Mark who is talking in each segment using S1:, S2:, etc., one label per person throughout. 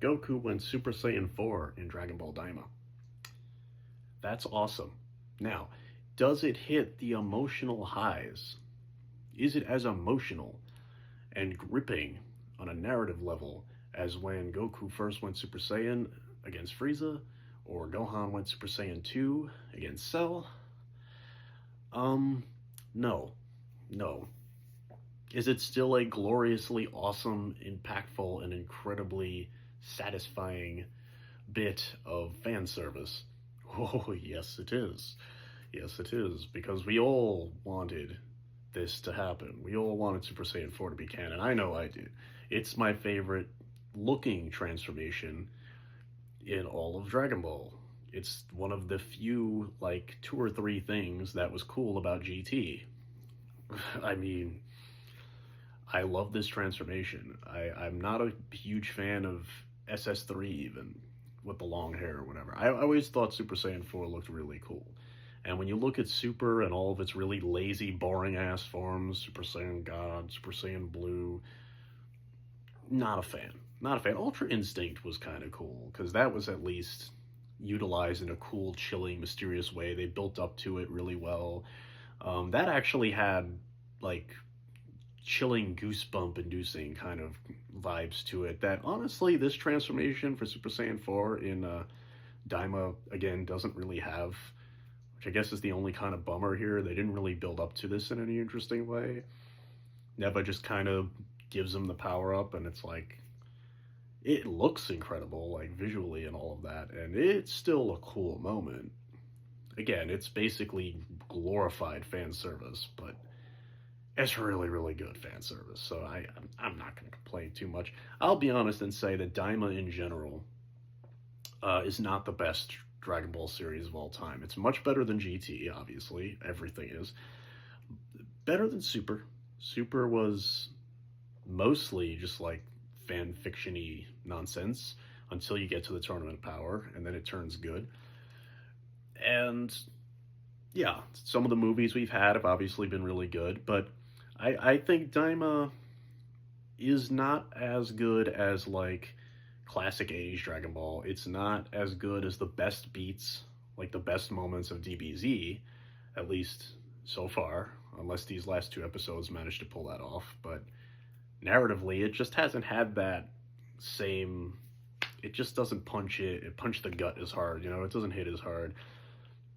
S1: Goku went Super Saiyan 4 in Dragon Ball Daima. That's awesome. Now, does it hit the emotional highs? Is it as emotional and gripping on a narrative level as when Goku first went Super Saiyan against Frieza, or Gohan went Super Saiyan 2 against Cell? No. No. Is it still a gloriously awesome, impactful, and incredibly satisfying bit of fan service? Oh, yes, it is. Yes, it is. Because we all wanted this to happen. We all wanted Super Saiyan 4 to be canon. I know I did. It's my favorite looking transformation in all of Dragon Ball. It's one of the few, like, two or three things that was cool about GT. I mean, I love this transformation. I'm not a huge fan of SS3 even, with the long hair or whatever. I always thought Super Saiyan 4 looked really cool. And when you look at Super and all of its really lazy, boring ass forms, Super Saiyan God, Super Saiyan Blue, not a fan. Not a fan. Ultra Instinct was kind of cool, because that was at least utilized in a cool, chilling, mysterious way. They built up to it really well. That actually had, like, chilling, goosebump inducing kind of vibes to it that honestly this transformation for Super Saiyan 4 in Daima again doesn't really have, which I guess is the only kind of bummer here. They didn't really build up to this in any interesting way. Neva just kind of gives him the power up, and it's like, it looks incredible, like visually and all of that, and it's still a cool moment. Again, it's basically glorified fan service, but it's really, really good fan service, so I'm not going to complain too much. I'll be honest and say that Daima in general is not the best Dragon Ball series of all time. It's much better than GT, obviously. Everything is. Better than Super. Super was mostly just like fan fiction-y nonsense until you get to the Tournament of Power, and then it turns good. And yeah, some of the movies we've had have obviously been really good, but I think Daima is not as good as, like, classic age Dragon Ball. It's not as good as the best beats, like the best moments of DBZ, at least so far, unless these last two episodes managed to pull that off. But narratively, it just hasn't had that same, it just doesn't punch the gut as hard, it doesn't hit as hard.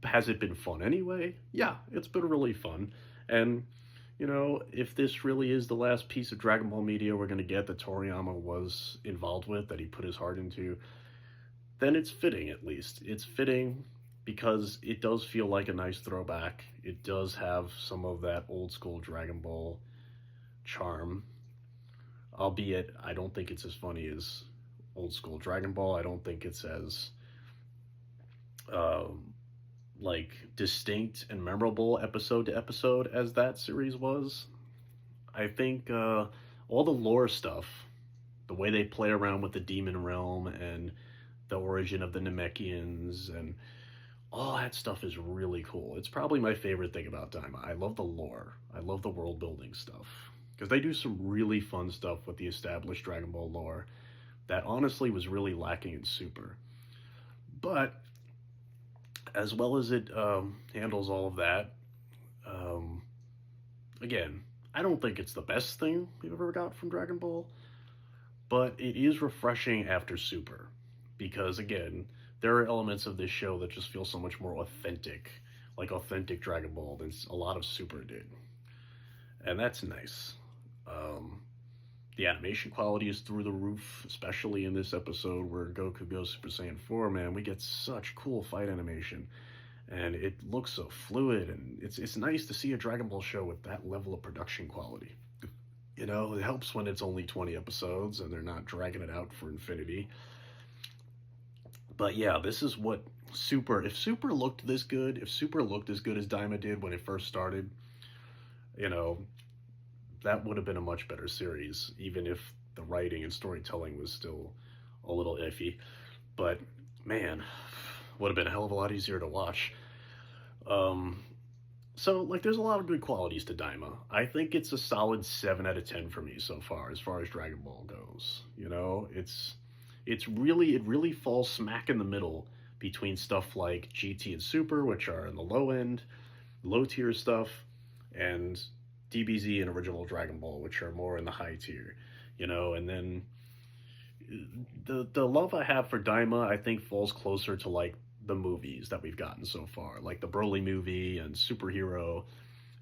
S1: Has it been fun anyway? Yeah, it's been really fun. And if this really is the last piece of Dragon Ball media we're going to get that Toriyama was involved with, that he put his heart into, then it's fitting, at least. It's fitting because it does feel like a nice throwback. It does have some of that old school Dragon Ball charm. Albeit, I don't think it's as funny as old school Dragon Ball. I don't think it's as like distinct and memorable episode to episode as that series was. I think all the lore stuff, the way they play around with the demon realm and the origin of the Namekians and all that stuff is really cool. It's probably my favorite thing about Daima. I love the lore. I love the world building stuff, because they do some really fun stuff with the established Dragon Ball lore that honestly was really lacking in Super. But as well as it handles all of that, again, I don't think it's the best thing we've ever got from Dragon Ball, but it is refreshing after Super, because again, there are elements of this show that just feel so much more authentic, like authentic Dragon Ball, than a lot of Super did. And that's nice. The animation quality is through the roof, especially in this episode where Goku goes Super Saiyan 4, man. We get such cool fight animation, and it looks so fluid, and it's nice to see a Dragon Ball show with that level of production quality. It helps when it's only 20 episodes and they're not dragging it out for infinity. But yeah, this is what if Super looked this good, if Super looked as good as Daima did when it first started, that would have been a much better series, even if the writing and storytelling was still a little iffy. But man, would have been a hell of a lot easier to watch. So, like, there's a lot of good qualities to Daima. I think it's a solid 7 out of 10 for me so far as Dragon Ball goes. it really falls smack in the middle between stuff like GT and Super, which are in the low end, low tier stuff, and DBZ and original Dragon Ball, which are more in the high tier, you know. And then the love I have for Daima, I think, falls closer to like the movies that we've gotten so far, like the Broly movie and Superhero.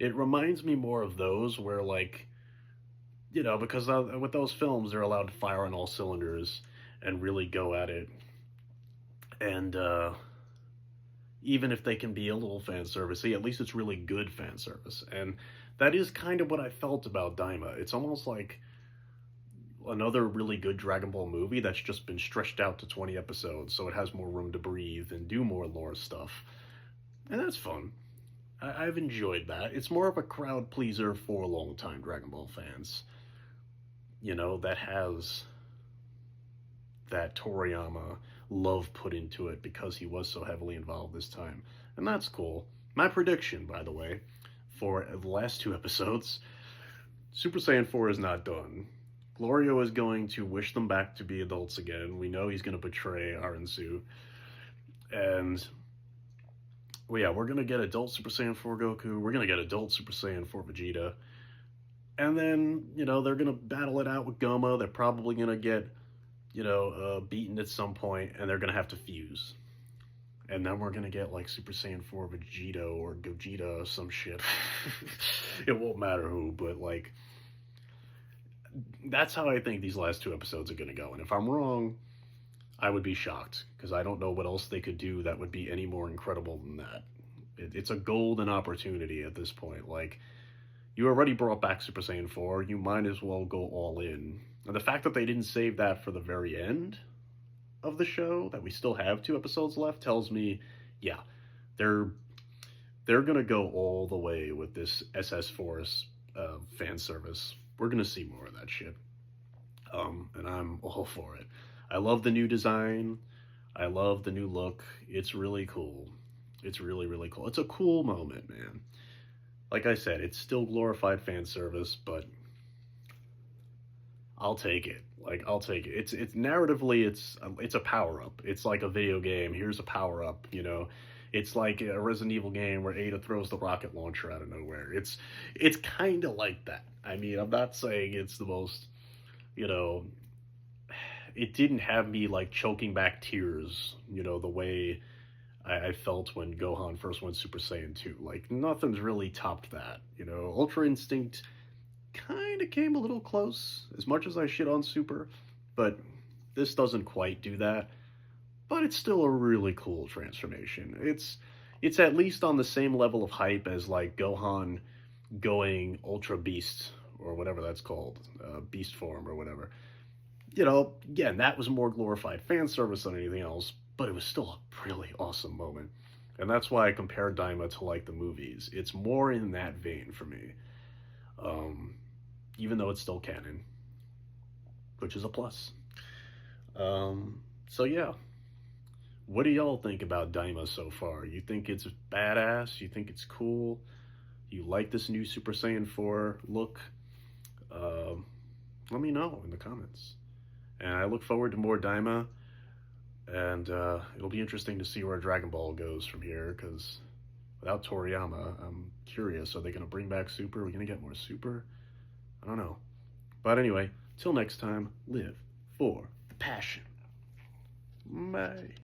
S1: It reminds me more of those where, like, you know, because with those films they're allowed to fire on all cylinders and really go at it. And even if they can be a little fan servicey, at least it's really good fan service. And that is kind of what I felt about Daima. It's almost like another really good Dragon Ball movie that's just been stretched out to 20 episodes, so it has more room to breathe and do more lore stuff. And that's fun. I've enjoyed that. It's more of a crowd pleaser for longtime Dragon Ball fans. You know, that has that Toriyama love put into it because he was so heavily involved this time. And that's cool. My prediction, by the way, for the last 2 episodes, Super Saiyan 4 is not done. Glorio is going to wish them back to be adults again. We know he's going to betray Aransu. And, well, yeah, we're going to get adult Super Saiyan 4 Goku. We're going to get adult Super Saiyan 4 Vegeta. And then, you know, they're going to battle it out with Goma. They're probably going to get, you know, beaten at some point, and they're going to have to fuse. And then we're going to get, like, Super Saiyan 4 Vegeta or Gogeta or some shit. It won't matter who, but, like, that's how I think these last 2 episodes are going to go. And if I'm wrong, I would be shocked, because I don't know what else they could do that would be any more incredible than that. It's a golden opportunity at this point. Like, you already brought back Super Saiyan 4, you might as well go all in. And the fact that they didn't save that for the very end of the show, that we still have 2 episodes left, tells me, yeah, they're going to go all the way with this SS Force fan service. We're going to see more of that shit. And I'm all for it. I love the new design. I love the new look. It's really cool. It's really, really cool. It's a cool moment, man. Like I said, it's still glorified fan service, but I'll take it. Like, I'll take it. It's narratively, it's a power-up. It's like a video game. Here's a power-up, you know. It's like a Resident Evil game where Ada throws the rocket launcher out of nowhere. It's kind of like that. I mean, I'm not saying it's the most, you know, it didn't have me, like, choking back tears, you know, the way I felt when Gohan first went Super Saiyan 2. Like, nothing's really topped that, you know. Ultra Instinct kind of came a little close, as much as I shit on Super, but this doesn't quite do that. But it's still a really cool transformation. It's at least on the same level of hype as, like, Gohan going Ultra Beast, or whatever that's called, Beast form or whatever. You know, again, that was more glorified fan service than anything else, but it was still a really awesome moment. And that's why I compared Daima to, like, the movies. It's more in that vein for me. Even though it's still canon, which is a plus. So yeah. What do y'all think about Daima so far? You think it's badass? You think it's cool? You like this new Super Saiyan 4 look? Let me know in the comments. And I look forward to more Daima. And it'll be interesting to see where Dragon Ball goes from here, because without Toriyama, I'm curious. Are they going to bring back Super? Are we going to get more Super? I don't know. But anyway, till next time, live for the passion. Bye.